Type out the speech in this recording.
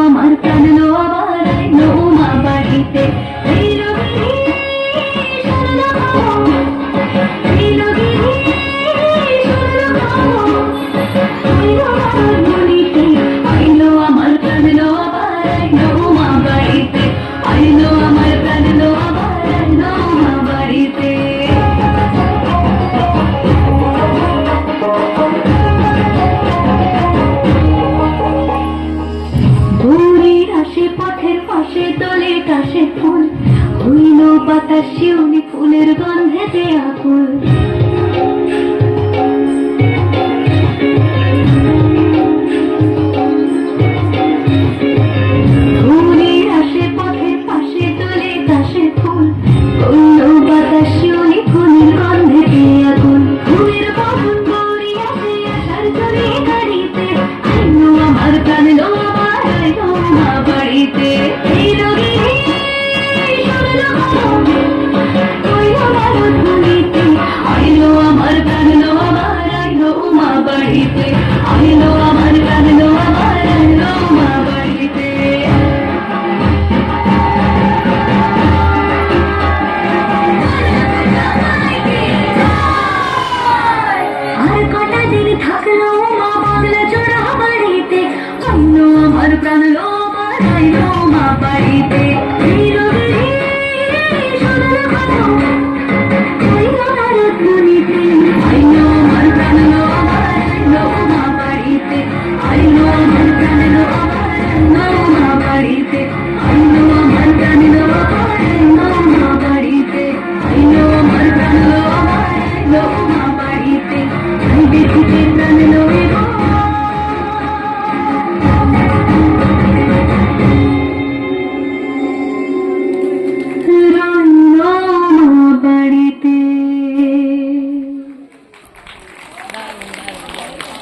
আমার প্রাণ লো আবার আইলো মা বাড়িতে আইলো আমার প্রাণ লো আবার আইলো মা বাড়িতে আইলো আমার প্রাণ লো আবার আইলো মা বাড়িতে দূরের আসে পথের পাশে দলে কাশে ফুল হইল বাতাস শিউলি ফুলের গন্ধেতে আকুল দূরের আসে পথের পাশে দলে কাশে ফুল হইল বাতাস শিউলি ফুলের গন্ধেতে আকুল ফুলের বহন গড়ি আসে আসার চলে গাড়িতে আইলো আমার প্রাণ লো আমার আইলো মা বাড়িতে এই রোগী আইলো আমার প্রাণ লো আমার আইলো মা বাড়িতে আইলো আমার প্রাণ লো আমার আইলো মা বাড়িতে আর কটা দিন থাকলো মা বাংলা জোড়া বাড়িতে আইলো আমার প্রাণ লো আমার আইলো মা বাড়িতে এই রোগী আইলো আমার প্রাণ লো আমার আইলো মা বাড়িতে আইলো আমার প্রাণ লো আমার আইলো মা বাড়িতে